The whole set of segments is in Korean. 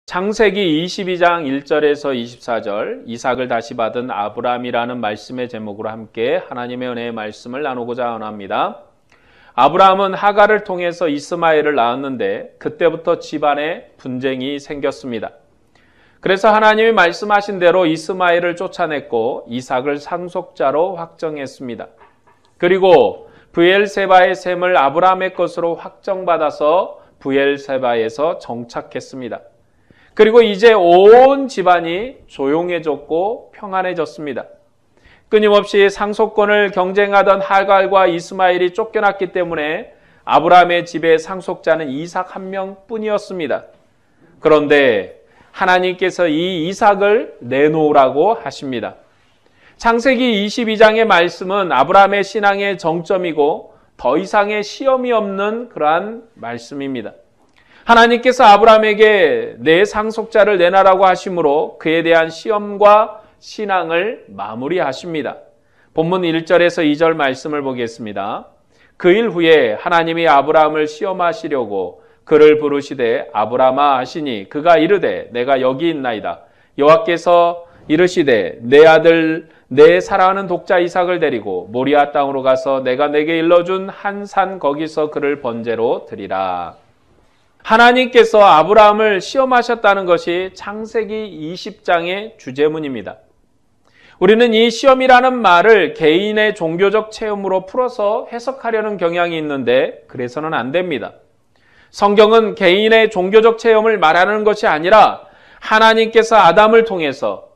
창세기 22장 1절에서 24절 이삭을 다시 받은 아브라함이라는 말씀의 제목으로 함께 하나님의 은혜의 말씀을 나누고자 합니다. 아브라함은 하갈을 통해서 이스마엘을 낳았는데 그때부터 집안에 분쟁이 생겼습니다. 그래서 하나님이 말씀하신 대로 이스마엘을 쫓아냈고 이삭을 상속자로 확정했습니다. 그리고 브엘세바의 셈을 아브라함의 것으로 확정받아서 브엘세바에서 정착했습니다. 그리고 이제 온 집안이 조용해졌고 평안해졌습니다. 끊임없이 상속권을 경쟁하던 하갈과 이스마엘이 쫓겨났기 때문에 아브라함의 집의 상속자는 이삭 한 명뿐이었습니다. 그런데 하나님께서 이 이삭을 내놓으라고 하십니다. 창세기 22장의 말씀은 아브라함의 신앙의 정점이고 더 이상의 시험이 없는 그러한 말씀입니다. 하나님께서 아브라함에게 내 상속자를 내놔라고 하심으로 그에 대한 시험과 신앙을 마무리하십니다. 본문 1절에서 2절 말씀을 보겠습니다. 그 일 후에 하나님이 아브라함을 시험하시려고 그를 부르시되 아브라함아 하시니 그가 이르되 내가 여기 있나이다. 여호와께서 이르시되 내 아들 내 사랑하는 독자 이삭을 데리고 모리아 땅으로 가서 내가 내게 일러준 한 산 거기서 그를 번제로 드리라. 하나님께서 아브라함을 시험하셨다는 것이 창세기 20장의 주제문입니다. 우리는 이 시험이라는 말을 개인의 종교적 체험으로 풀어서 해석하려는 경향이 있는데 그래서는 안 됩니다. 성경은 개인의 종교적 체험을 말하는 것이 아니라 하나님께서 아담을 통해서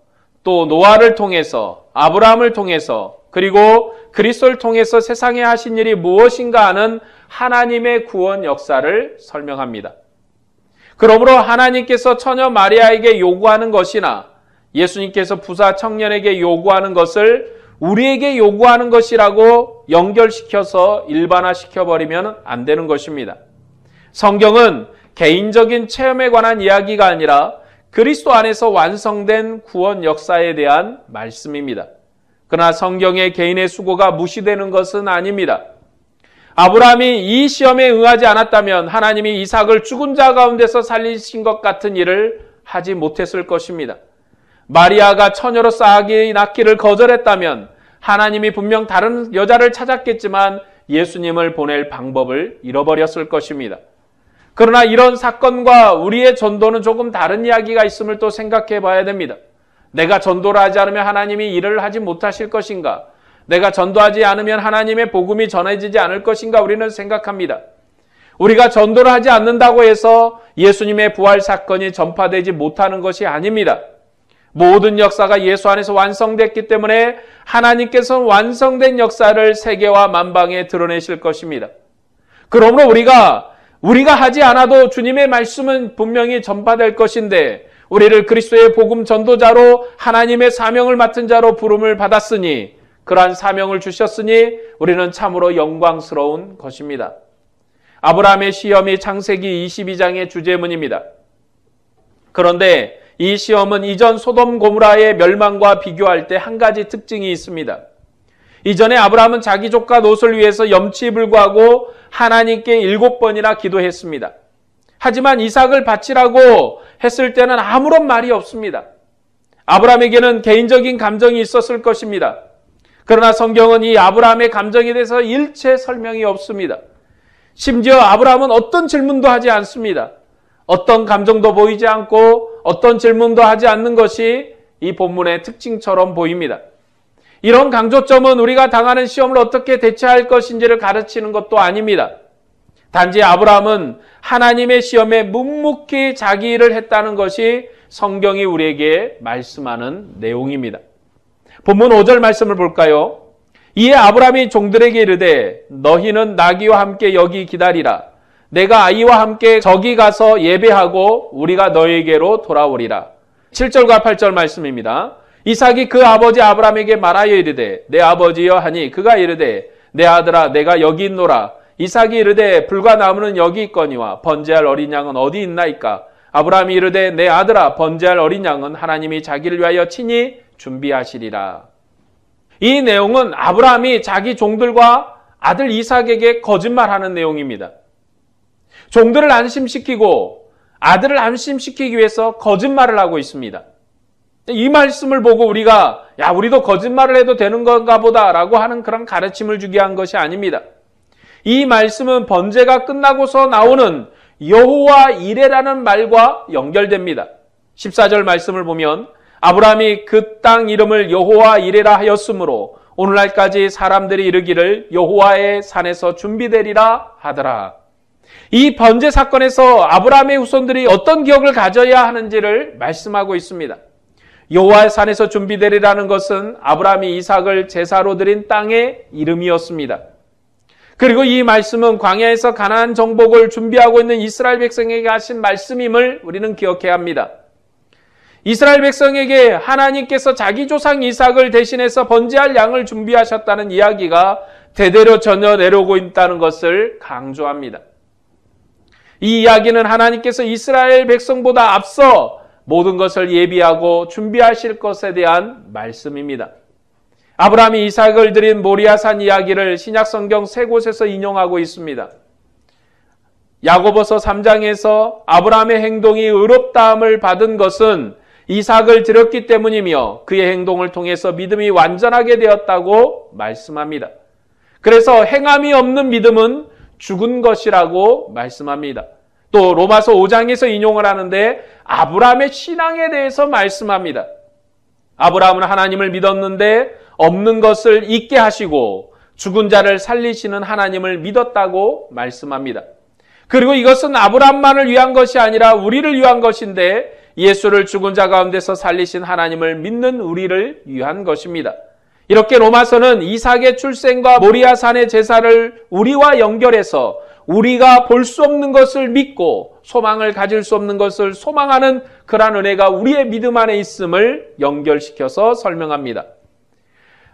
또 노아를 통해서 아브라함을 통해서 그리고 그리스도를 통해서 세상에 하신 일이 무엇인가 하는 하나님의 구원 역사를 설명합니다. 그러므로 하나님께서 처녀 마리아에게 요구하는 것이나 예수님께서 부자 청년에게 요구하는 것을 우리에게 요구하는 것이라고 연결시켜서 일반화시켜버리면 안 되는 것입니다. 성경은 개인적인 체험에 관한 이야기가 아니라 그리스도 안에서 완성된 구원 역사에 대한 말씀입니다. 그러나 성경의 개인의 수고가 무시되는 것은 아닙니다. 아브라함이 이 시험에 응하지 않았다면 하나님이 이삭을 죽은 자 가운데서 살리신 것 같은 일을 하지 못했을 것입니다. 마리아가 처녀로서 아기 낳기를 거절했다면 하나님이 분명 다른 여자를 찾았겠지만 예수님을 보낼 방법을 잃어버렸을 것입니다. 그러나 이런 사건과 우리의 전도는 조금 다른 이야기가 있음을 또 생각해 봐야 됩니다. 내가 전도를 하지 않으면 하나님이 일을 하지 못하실 것인가? 내가 전도하지 않으면 하나님의 복음이 전해지지 않을 것인가 우리는 생각합니다. 우리가 전도를 하지 않는다고 해서 예수님의 부활 사건이 전파되지 못하는 것이 아닙니다. 모든 역사가 예수 안에서 완성됐기 때문에 하나님께서 완성된 역사를 세계와 만방에 드러내실 것입니다. 그러므로 우리가 하지 않아도 주님의 말씀은 분명히 전파될 것인데 우리를 그리스도의 복음 전도자로 하나님의 사명을 맡은 자로 부름을 받았으니 그러한 사명을 주셨으니 우리는 참으로 영광스러운 것입니다. 아브라함의 시험이 창세기 22장의 주제문입니다. 그런데 이 시험은 이전 소돔 고모라의 멸망과 비교할 때 한 가지 특징이 있습니다. 이전에 아브라함은 자기 조카 롯을 위해서 염치불구하고 하나님께 7번이나 기도했습니다. 하지만 이삭을 바치라고 했을 때는 아무런 말이 없습니다. 아브라함에게는 개인적인 감정이 있었을 것입니다. 그러나 성경은 이 아브라함의 감정에 대해서 일체 설명이 없습니다. 심지어 아브라함은 어떤 질문도 하지 않습니다. 어떤 감정도 보이지 않고 어떤 질문도 하지 않는 것이 이 본문의 특징처럼 보입니다. 이런 강조점은 우리가 당하는 시험을 어떻게 대처할 것인지를 가르치는 것도 아닙니다. 단지 아브라함은 하나님의 시험에 묵묵히 자기 일을 했다는 것이 성경이 우리에게 말씀하는 내용입니다. 본문 5절 말씀을 볼까요? 이에 아브라함이 종들에게 이르되 너희는 나귀와 함께 여기 기다리라. 내가 아이와 함께 저기 가서 예배하고 우리가 너에게로 돌아오리라. 7절과 8절 말씀입니다. 이삭이 그 아버지 아브라함에게 말하여 이르되 내 아버지여 하니 그가 이르되 내 아들아 내가 여기 있노라. 이삭이 이르되 불과 나무는 여기 있거니와 번제할 어린 양은 어디 있나이까? 아브라함이 이르되 내 아들아 번제할 어린 양은 하나님이 자기를 위하여 친히 준비하시리라. 이 내용은 아브라함이 자기 종들과 아들 이삭에게 거짓말하는 내용입니다. 종들을 안심시키고 아들을 안심시키기 위해서 거짓말을 하고 있습니다. 이 말씀을 보고 우리가 우리도 거짓말을 해도 되는 건가 보다라고 하는 그런 가르침을 주기 위한 것이 아닙니다. 이 말씀은 번제가 끝나고서 나오는 여호와 이레라는 말과 연결됩니다. 14절 말씀을 보면 아브라함이 그 땅 이름을 여호와 이레라 하였으므로 오늘날까지 사람들이 이르기를 여호와의 산에서 준비되리라 하더라. 이 번제 사건에서 아브라함의 후손들이 어떤 기억을 가져야 하는지를 말씀하고 있습니다. 여호와의 산에서 준비되리라는 것은 아브라함이 이삭을 제사로 드린 땅의 이름이었습니다. 그리고 이 말씀은 광야에서 가나안 정복을 준비하고 있는 이스라엘 백성에게 하신 말씀임을 우리는 기억해야 합니다. 이스라엘 백성에게 하나님께서 자기 조상 이삭을 대신해서 번제할 양을 준비하셨다는 이야기가 대대로 전혀 내려오고 있다는 것을 강조합니다. 이 이야기는 하나님께서 이스라엘 백성보다 앞서 모든 것을 예비하고 준비하실 것에 대한 말씀입니다. 아브라함이 이삭을 드린 모리아산 이야기를 신약성경 세 곳에서 인용하고 있습니다. 야고보서 3장에서 아브라함의 행동이 의롭다함을 받은 것은 이삭을 드렸기 때문이며 그의 행동을 통해서 믿음이 완전하게 되었다고 말씀합니다. 그래서 행함이 없는 믿음은 죽은 것이라고 말씀합니다. 또 로마서 5장에서 인용을 하는데 아브라함의 신앙에 대해서 말씀합니다. 아브라함은 하나님을 믿었는데 없는 것을 있게 하시고 죽은 자를 살리시는 하나님을 믿었다고 말씀합니다. 그리고 이것은 아브라함만을 위한 것이 아니라 우리를 위한 것인데 예수를 죽은 자 가운데서 살리신 하나님을 믿는 우리를 위한 것입니다. 이렇게 로마서는 이삭의 출생과 모리아산의 제사를 우리와 연결해서 우리가 볼 수 없는 것을 믿고 소망을 가질 수 없는 것을 소망하는 그러한 은혜가 우리의 믿음 안에 있음을 연결시켜서 설명합니다.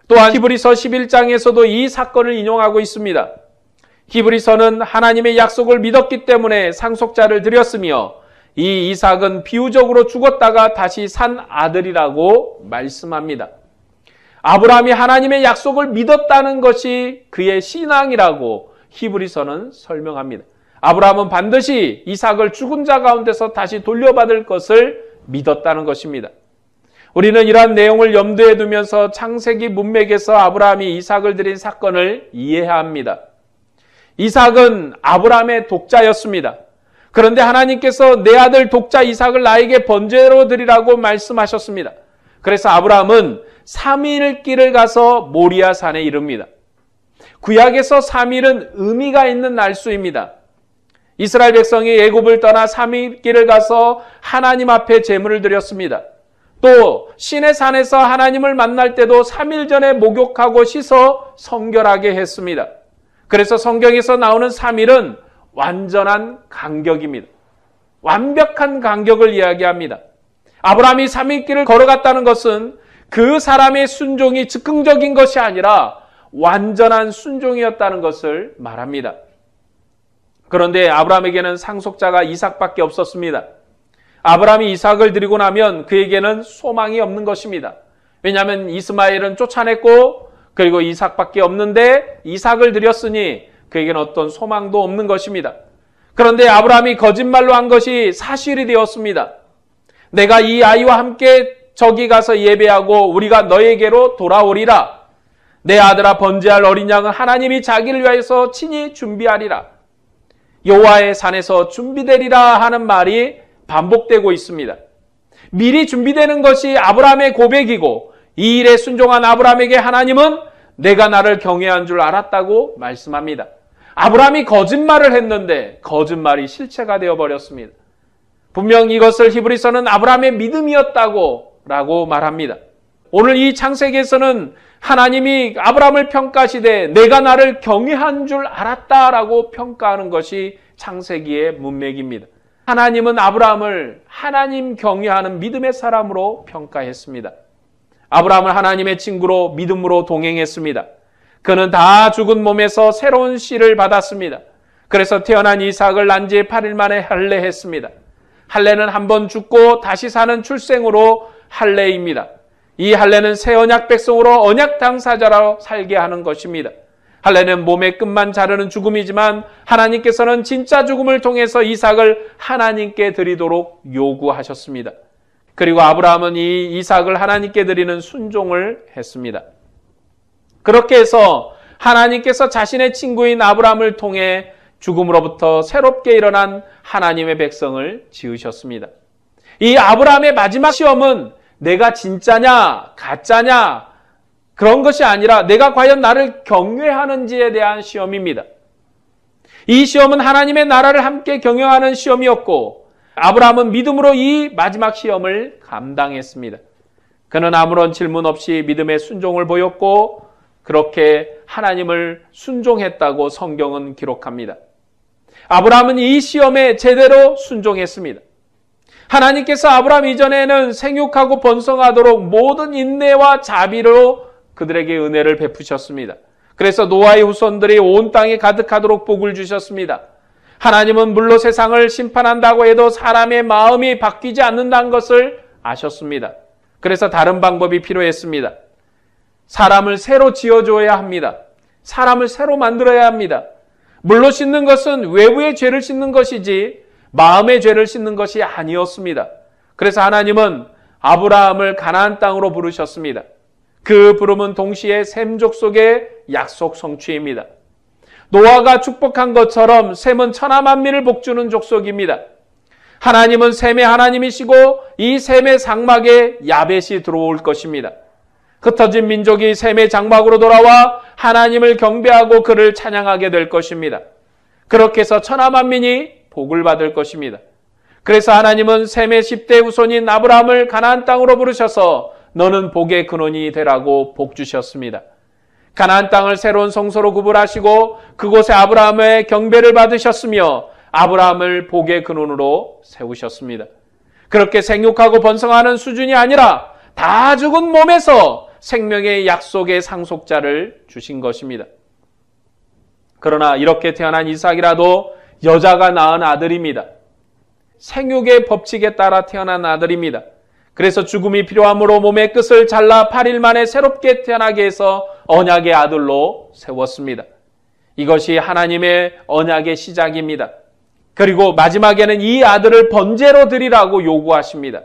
또한 히브리서 11장에서도 이 사건을 인용하고 있습니다. 히브리서는 하나님의 약속을 믿었기 때문에 상속자를 드렸으며 이 이삭은 비유적으로 죽었다가 다시 산 아들이라고 말씀합니다. 아브라함이 하나님의 약속을 믿었다는 것이 그의 신앙이라고 히브리서는 설명합니다. 아브라함은 반드시 이삭을 죽은 자 가운데서 다시 돌려받을 것을 믿었다는 것입니다. 우리는 이러한 내용을 염두에 두면서 창세기 문맥에서 아브라함이 이삭을 드린 사건을 이해해야 합니다. 이삭은 아브라함의 독자였습니다. 그런데 하나님께서 내 아들 독자 이삭을 나에게 번제로 드리라고 말씀하셨습니다. 그래서 아브라함은 3일 길을 가서 모리아산에 이릅니다. 구약에서 3일은 의미가 있는 날수입니다. 이스라엘 백성이 애굽을 떠나 3일 길을 가서 하나님 앞에 제물을 드렸습니다. 또 시내 산에서 하나님을 만날 때도 3일 전에 목욕하고 씻어 성결하게 했습니다. 그래서 성경에서 나오는 3일은 완전한 간격입니다. 완벽한 간격을 이야기합니다. 아브라함이 3일 길을 걸어갔다는 것은 그 사람의 순종이 즉흥적인 것이 아니라 완전한 순종이었다는 것을 말합니다. 그런데 아브라함에게는 상속자가 이삭밖에 없었습니다. 아브라함이 이삭을 드리고 나면 그에게는 소망이 없는 것입니다. 왜냐하면 이스마엘은 쫓아냈고 그리고 이삭밖에 없는데 이삭을 드렸으니 그에게는 어떤 소망도 없는 것입니다. 그런데 아브라함이 거짓말로 한 것이 사실이 되었습니다. 내가 이 아이와 함께 저기 가서 예배하고 우리가 너에게로 돌아오리라. 내 아들아 번제할 어린 양은 하나님이 자기를 위하여서 친히 준비하리라. 여호와의 산에서 준비되리라 하는 말이 반복되고 있습니다. 미리 준비되는 것이 아브라함의 고백이고 이 일에 순종한 아브라함에게 하나님은 내가 나를 경외한 줄 알았다고 말씀합니다. 아브라함이 거짓말을 했는데 거짓말이 실체가 되어버렸습니다. 분명 이것을 히브리서는 아브라함의 믿음이었다고 라고 말합니다. 오늘 이 창세기에서는 하나님이 아브라함을 평가하시되 내가 나를 경외한 줄 알았다라고 평가하는 것이 창세기의 문맥입니다. 하나님은 아브라함을 하나님 경외하는 믿음의 사람으로 평가했습니다. 아브라함을 하나님의 친구로 믿음으로 동행했습니다. 그는 다 죽은 몸에서 새로운 씨를 받았습니다. 그래서 태어난 이삭을 난 지 8일 만에 할례했습니다. 할례는 한 번 죽고 다시 사는 출생으로 할례입니다. 이 할례는 새 언약 백성으로 언약 당사자로 살게 하는 것입니다. 할례는 몸의 끝만 자르는 죽음이지만 하나님께서는 진짜 죽음을 통해서 이삭을 하나님께 드리도록 요구하셨습니다. 그리고 아브라함은 이 이삭을 하나님께 드리는 순종을 했습니다. 그렇게 해서 하나님께서 자신의 친구인 아브라함을 통해 죽음으로부터 새롭게 일어난 하나님의 백성을 지으셨습니다. 이 아브라함의 마지막 시험은 내가 진짜냐 가짜냐 그런 것이 아니라 내가 과연 나를 경외하는지에 대한 시험입니다. 이 시험은 하나님의 나라를 함께 경영하는 시험이었고 아브라함은 믿음으로 이 마지막 시험을 감당했습니다. 그는 아무런 질문 없이 믿음의 순종을 보였고 그렇게 하나님을 순종했다고 성경은 기록합니다. 아브라함은 이 시험에 제대로 순종했습니다. 하나님께서 아브라함 이전에는 생육하고 번성하도록 모든 인내와 자비로 그들에게 은혜를 베푸셨습니다. 그래서 노아의 후손들이 온 땅에 가득하도록 복을 주셨습니다. 하나님은 물로 세상을 심판한다고 해도 사람의 마음이 바뀌지 않는다는 것을 아셨습니다. 그래서 다른 방법이 필요했습니다. 사람을 새로 지어줘야 합니다. 사람을 새로 만들어야 합니다. 물로 씻는 것은 외부의 죄를 씻는 것이지 마음의 죄를 씻는 것이 아니었습니다. 그래서 하나님은 아브라함을 가나안 땅으로 부르셨습니다. 그 부름은 동시에 셈 족속의 약속 성취입니다. 노아가 축복한 것처럼 셈은 천하 만민을 복주는 족속입니다. 하나님은 셈의 하나님이시고 이 셈의 장막에 야벳이 들어올 것입니다. 흩어진 민족이 셈의 장막으로 돌아와 하나님을 경배하고 그를 찬양하게 될 것입니다. 그렇게 해서 천하 만민이 복을 받을 것입니다. 그래서 하나님은 셈의 10대 후손인 아브라함을 가나안 땅으로 부르셔서 너는 복의 근원이 되라고 복 주셨습니다. 가나안 땅을 새로운 성소로 구분하시고 그곳에 아브라함의 경배를 받으셨으며 아브라함을 복의 근원으로 세우셨습니다. 그렇게 생육하고 번성하는 수준이 아니라 다 죽은 몸에서 생명의 약속의 상속자를 주신 것입니다. 그러나 이렇게 태어난 이삭이라도 여자가 낳은 아들입니다. 생육의 법칙에 따라 태어난 아들입니다. 그래서 죽음이 필요하므로 몸의 끝을 잘라 8일 만에 새롭게 태어나게 해서 언약의 아들로 세웠습니다. 이것이 하나님의 언약의 시작입니다. 그리고 마지막에는 이 아들을 번제로 드리라고 요구하십니다.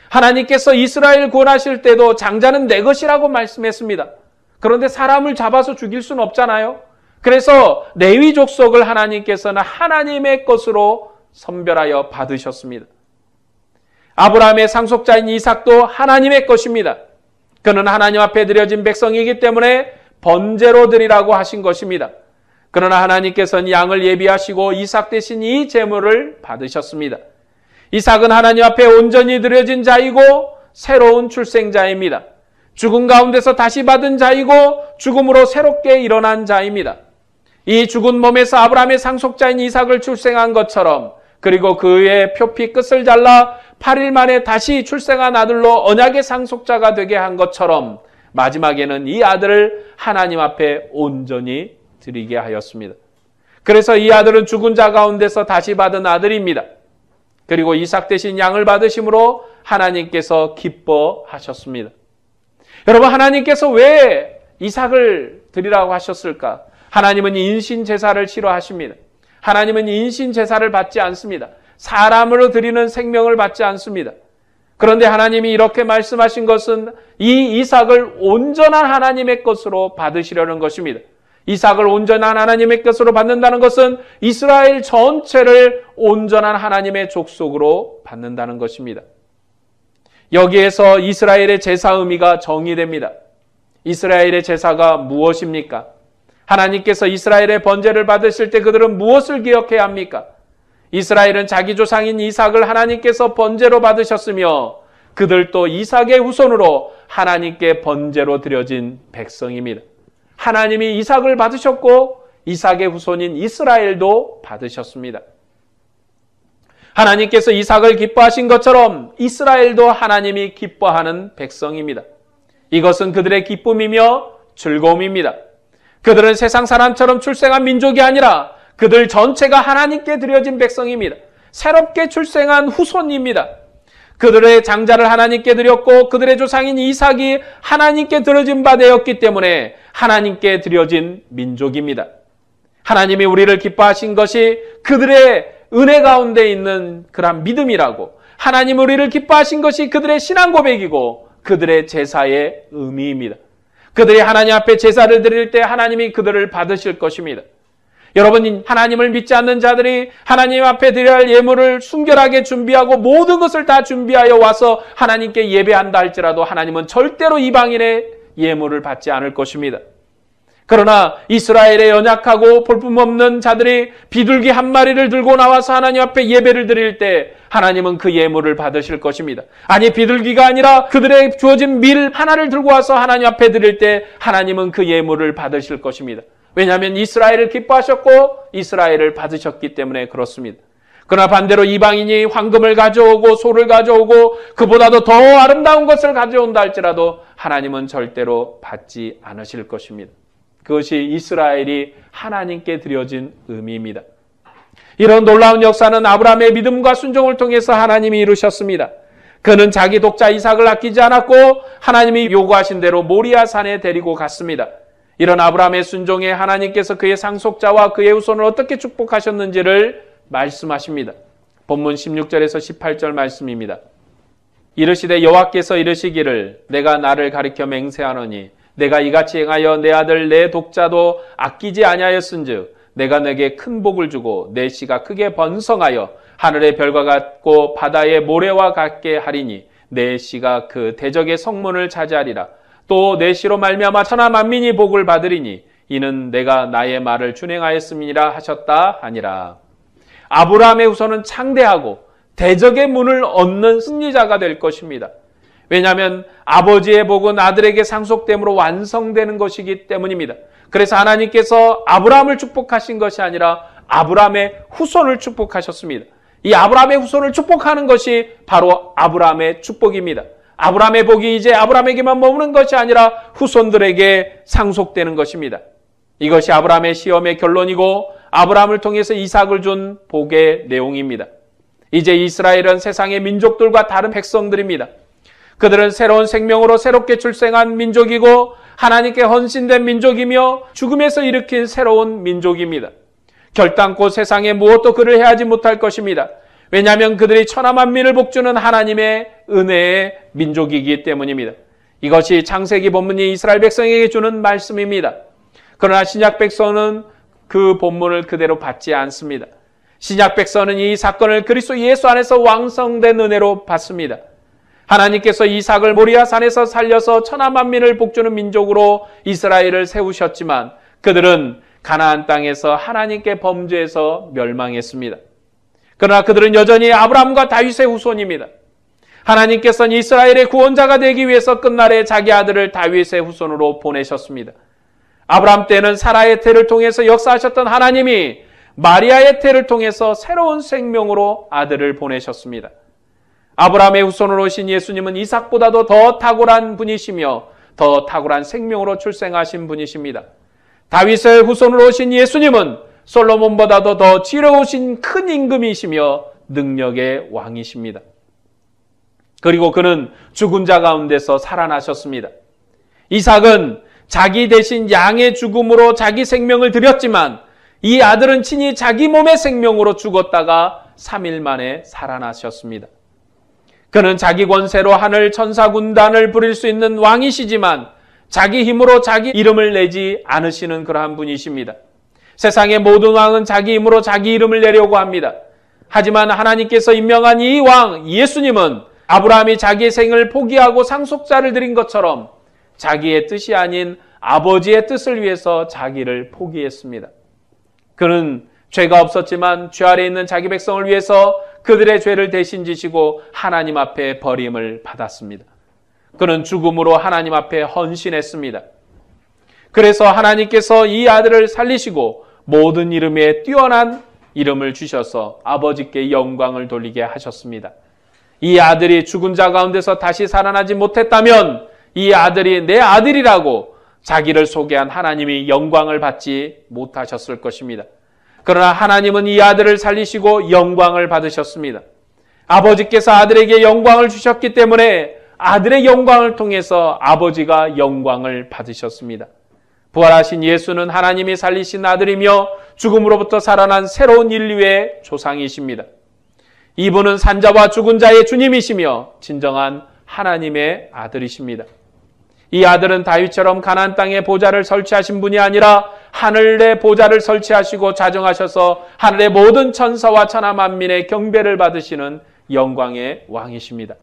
하나님께서 이스라엘 구원하실 때도 장자는 내 것이라고 말씀했습니다. 그런데 사람을 잡아서 죽일 수는 없잖아요. 그래서 레위 족속을 하나님께서는 하나님의 것으로 선별하여 받으셨습니다. 아브라함의 상속자인 이삭도 하나님의 것입니다. 그는 하나님 앞에 드려진 백성이기 때문에 번제로 드리라고 하신 것입니다. 그러나 하나님께서는 양을 예비하시고 이삭 대신 이 제물을 받으셨습니다. 이삭은 하나님 앞에 온전히 드려진 자이고 새로운 출생자입니다. 죽음 가운데서 다시 받은 자이고 죽음으로 새롭게 일어난 자입니다. 이 죽은 몸에서 아브라함의 상속자인 이삭을 출생한 것처럼 그리고 그의 표피 끝을 잘라 8일 만에 다시 출생한 아들로 언약의 상속자가 되게 한 것처럼 마지막에는 이 아들을 하나님 앞에 온전히 드리게 하였습니다. 그래서 이 아들은 죽은 자 가운데서 다시 받은 아들입니다. 그리고 이삭 대신 양을 받으심으로 하나님께서 기뻐하셨습니다. 여러분, 하나님께서 왜 이삭을 드리라고 하셨을까? 하나님은 인신 제사를 싫어하십니다. 하나님은 인신 제사를 받지 않습니다. 사람으로 드리는 생명을 받지 않습니다. 그런데 하나님이 이렇게 말씀하신 것은 이 이삭을 온전한 하나님의 것으로 받으시려는 것입니다. 이삭을 온전한 하나님의 것으로 받는다는 것은 이스라엘 전체를 온전한 하나님의 족속으로 받는다는 것입니다. 여기에서 이스라엘의 제사 의미가 정의됩니다. 이스라엘의 제사가 무엇입니까? 하나님께서 이스라엘의 번제를 받으실 때 그들은 무엇을 기억해야 합니까? 이스라엘은 자기 조상인 이삭을 하나님께서 번제로 받으셨으며 그들도 이삭의 후손으로 하나님께 번제로 드려진 백성입니다. 하나님이 이삭을 받으셨고 이삭의 후손인 이스라엘도 받으셨습니다. 하나님께서 이삭을 기뻐하신 것처럼 이스라엘도 하나님이 기뻐하는 백성입니다. 이것은 그들의 기쁨이며 즐거움입니다. 그들은 세상 사람처럼 출생한 민족이 아니라 그들 전체가 하나님께 드려진 백성입니다. 새롭게 출생한 후손입니다. 그들의 장자를 하나님께 드렸고 그들의 조상인 이삭이 하나님께 드려진 바 되었기 때문에 하나님께 드려진 민족입니다. 하나님이 우리를 기뻐하신 것이 그들의 은혜 가운데 있는 그런 믿음이라고, 하나님 우리를 기뻐하신 것이 그들의 신앙 고백이고 그들의 제사의 의미입니다. 그들이 하나님 앞에 제사를 드릴 때 하나님이 그들을 받으실 것입니다. 여러분, 하나님을 믿지 않는 자들이 하나님 앞에 드려야 할 예물을 순결하게 준비하고 모든 것을 다 준비하여 와서 하나님께 예배한다 할지라도 하나님은 절대로 이방인의 예물을 받지 않을 것입니다. 그러나 이스라엘의 연약하고 볼품없는 자들이 비둘기 한 마리를 들고 나와서 하나님 앞에 예배를 드릴 때 하나님은 그 예물을 받으실 것입니다. 아니, 비둘기가 아니라 그들의 주어진 밀 하나를 들고 와서 하나님 앞에 드릴 때 하나님은 그 예물을 받으실 것입니다. 왜냐하면 이스라엘을 기뻐하셨고 이스라엘을 받으셨기 때문에 그렇습니다. 그러나 반대로 이방인이 황금을 가져오고 소를 가져오고 그보다도 더 아름다운 것을 가져온다 할지라도 하나님은 절대로 받지 않으실 것입니다. 그것이 이스라엘이 하나님께 드려진 의미입니다. 이런 놀라운 역사는 아브라함의 믿음과 순종을 통해서 하나님이 이루셨습니다. 그는 자기 독자 이삭을 아끼지 않았고 하나님이 요구하신 대로 모리아 산에 데리고 갔습니다. 이런 아브라함의 순종에 하나님께서 그의 상속자와 그의 후손을 어떻게 축복하셨는지를 말씀하십니다. 본문 16절에서 18절 말씀입니다. 이르시되 여호와께서 이르시기를 내가 나를 가리켜 맹세하노니 내가 이같이 행하여 내 아들 내 독자도 아끼지 아니하였은즉 내가 내게 큰 복을 주고 내 씨가 크게 번성하여 하늘의 별과 같고 바다의 모래와 같게 하리니 내 씨가 그 대적의 성문을 차지하리라. 또 내 씨로 말미암아 천하 만민이 복을 받으리니 이는 내가 나의 말을 준행하였음이니라 하셨다 하니라. 아브라함의 후손은 창대하고 대적의 문을 얻는 승리자가 될 것입니다. 왜냐하면 아버지의 복은 아들에게 상속됨으로 완성되는 것이기 때문입니다. 그래서 하나님께서 아브라함을 축복하신 것이 아니라 아브라함의 후손을 축복하셨습니다. 이 아브라함의 후손을 축복하는 것이 바로 아브라함의 축복입니다. 아브라함의 복이 이제 아브라함에게만 머무는 것이 아니라 후손들에게 상속되는 것입니다. 이것이 아브라함의 시험의 결론이고 아브라함을 통해서 이삭을 준 복의 내용입니다. 이제 이스라엘은 세상의 민족들과 다른 백성들입니다. 그들은 새로운 생명으로 새롭게 출생한 민족이고 하나님께 헌신된 민족이며 죽음에서 일으킨 새로운 민족입니다. 결단코 세상에 무엇도 그를 해하지 못할 것입니다. 왜냐하면 그들이 천하 만민을 복주는 하나님의 은혜의 민족이기 때문입니다. 이것이 창세기 본문이 이스라엘 백성에게 주는 말씀입니다. 그러나 신약 백성은 그 본문을 그대로 받지 않습니다. 신약 백성은 이 사건을 그리스도 예수 안에서 왕성된 은혜로 받습니다. 하나님께서 이삭을 모리아 산에서 살려서 천하 만민을 복주는 민족으로 이스라엘을 세우셨지만 그들은 가나안 땅에서 하나님께 범죄해서 멸망했습니다. 그러나 그들은 여전히 아브라함과 다윗의 후손입니다. 하나님께서는 이스라엘의 구원자가 되기 위해서 끝날에 자기 아들을 다윗의 후손으로 보내셨습니다. 아브라함 때는 사라의 태를 통해서 역사하셨던 하나님이 마리아의 태를 통해서 새로운 생명으로 아들을 보내셨습니다. 아브라함의 후손으로 오신 예수님은 이삭보다도 더 탁월한 분이시며 더 탁월한 생명으로 출생하신 분이십니다. 다윗의 후손으로 오신 예수님은 솔로몬보다도 더 지혜로우신 큰 임금이시며 능력의 왕이십니다. 그리고 그는 죽은 자 가운데서 살아나셨습니다. 이삭은 자기 대신 양의 죽음으로 자기 생명을 드렸지만 이 아들은 친히 자기 몸의 생명으로 죽었다가 3일 만에 살아나셨습니다. 그는 자기 권세로 하늘 천사 군단을 부릴 수 있는 왕이시지만 자기 힘으로 자기 이름을 내지 않으시는 그러한 분이십니다. 세상의 모든 왕은 자기 힘으로 자기 이름을 내려고 합니다. 하지만 하나님께서 임명한 이 왕 예수님은 아브라함이 자기의 생을 포기하고 상속자를 드린 것처럼 자기의 뜻이 아닌 아버지의 뜻을 위해서 자기를 포기했습니다. 그는 죄가 없었지만 죄 아래 있는 자기 백성을 위해서 그들의 죄를 대신 지시고 하나님 앞에 버림을 받았습니다. 그는 죽음으로 하나님 앞에 헌신했습니다. 그래서 하나님께서 이 아들을 살리시고 모든 이름에 뛰어난 이름을 주셔서 아버지께 영광을 돌리게 하셨습니다. 이 아들이 죽은 자 가운데서 다시 살아나지 못했다면 이 아들이 내 아들이라고 자기를 소개한 하나님이 영광을 받지 못하셨을 것입니다. 그러나 하나님은 이 아들을 살리시고 영광을 받으셨습니다. 아버지께서 아들에게 영광을 주셨기 때문에 아들의 영광을 통해서 아버지가 영광을 받으셨습니다. 부활하신 예수는 하나님이 살리신 아들이며 죽음으로부터 살아난 새로운 인류의 조상이십니다. 이분은 산자와 죽은 자의 주님이시며 진정한 하나님의 아들이십니다. 이 아들은 다윗처럼 가나안 땅에 보좌를 설치하신 분이 아니라 하늘에 보좌를 설치하시고 자정하셔서 하늘의 모든 천사와 천하 만민의 경배를 받으시는 영광의 왕이십니다.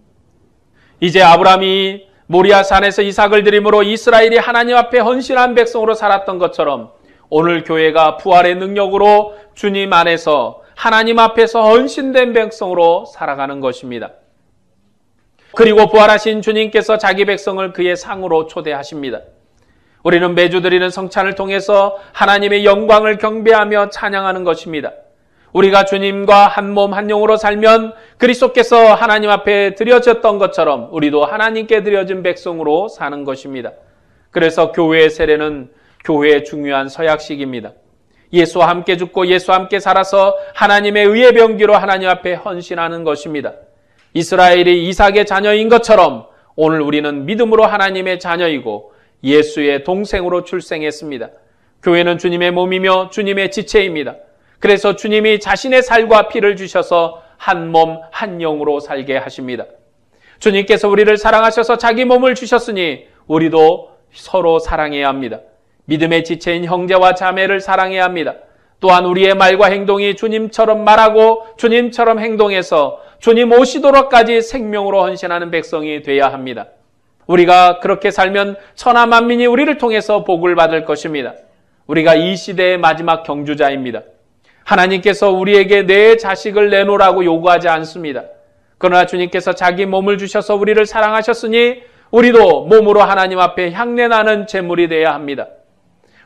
이제 아브라함이 모리아 산에서 이삭을 드림으로 이스라엘이 하나님 앞에 헌신한 백성으로 살았던 것처럼 오늘 교회가 부활의 능력으로 주님 안에서 하나님 앞에서 헌신된 백성으로 살아가는 것입니다. 그리고 부활하신 주님께서 자기 백성을 그의 상으로 초대하십니다. 우리는 매주 드리는 성찬을 통해서 하나님의 영광을 경배하며 찬양하는 것입니다. 우리가 주님과 한 몸 한 영으로 살면 그리스도께서 하나님 앞에 드려졌던 것처럼 우리도 하나님께 드려진 백성으로 사는 것입니다. 그래서 교회의 세례는 교회의 중요한 서약식입니다. 예수와 함께 죽고 예수와 함께 살아서 하나님의 의의 병기로 하나님 앞에 헌신하는 것입니다. 이스라엘이 이삭의 자녀인 것처럼 오늘 우리는 믿음으로 하나님의 자녀이고 예수의 동생으로 출생했습니다. 교회는 주님의 몸이며 주님의 지체입니다. 그래서 주님이 자신의 살과 피를 주셔서 한 몸 한 영으로 살게 하십니다. 주님께서 우리를 사랑하셔서 자기 몸을 주셨으니 우리도 서로 사랑해야 합니다. 믿음의 지체인 형제와 자매를 사랑해야 합니다. 또한 우리의 말과 행동이 주님처럼 말하고 주님처럼 행동해서 주님 오시도록까지 생명으로 헌신하는 백성이 되어야 합니다. 우리가 그렇게 살면 천하 만민이 우리를 통해서 복을 받을 것입니다. 우리가 이 시대의 마지막 경주자입니다. 하나님께서 우리에게 내 자식을 내놓으라고 요구하지 않습니다. 그러나 주님께서 자기 몸을 주셔서 우리를 사랑하셨으니 우리도 몸으로 하나님 앞에 향내나는 제물이 되어야 합니다.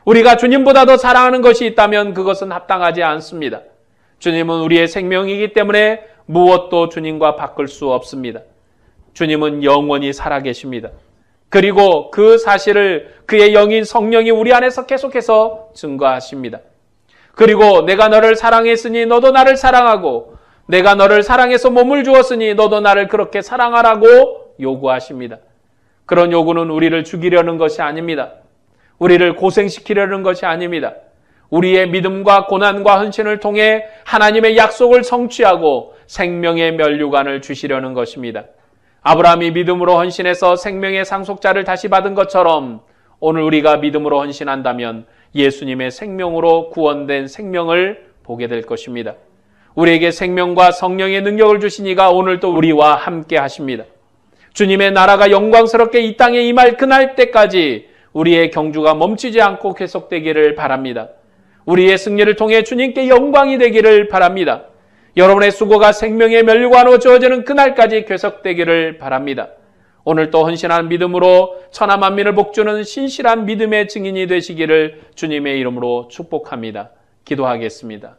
우리가 주님보다 더 사랑하는 것이 있다면 그것은 합당하지 않습니다. 주님은 우리의 생명이기 때문에 무엇도 주님과 바꿀 수 없습니다. 주님은 영원히 살아계십니다. 그리고 그 사실을 그의 영인 성령이 우리 안에서 계속해서 증거하십니다. 그리고 내가 너를 사랑했으니 너도 나를 사랑하고 내가 너를 사랑해서 몸을 주었으니 너도 나를 그렇게 사랑하라고 요구하십니다. 그런 요구는 우리를 죽이려는 것이 아닙니다. 우리를 고생시키려는 것이 아닙니다. 우리의 믿음과 고난과 헌신을 통해 하나님의 약속을 성취하고 생명의 면류관을 주시려는 것입니다. 아브라함이 믿음으로 헌신해서 생명의 상속자를 다시 받은 것처럼 오늘 우리가 믿음으로 헌신한다면 예수님의 생명으로 구원된 생명을 보게 될 것입니다. 우리에게 생명과 성령의 능력을 주신 이가 오늘도 우리와 함께 하십니다. 주님의 나라가 영광스럽게 이 땅에 임할 그날 때까지 우리의 경주가 멈추지 않고 계속되기를 바랍니다. 우리의 승리를 통해 주님께 영광이 되기를 바랍니다. 여러분의 수고가 생명의 면류관으로 주어지는 그날까지 계속되기를 바랍니다. 오늘 또 헌신한 믿음으로 천하 만민을 복주는 신실한 믿음의 증인이 되시기를 주님의 이름으로 축복합니다. 기도하겠습니다.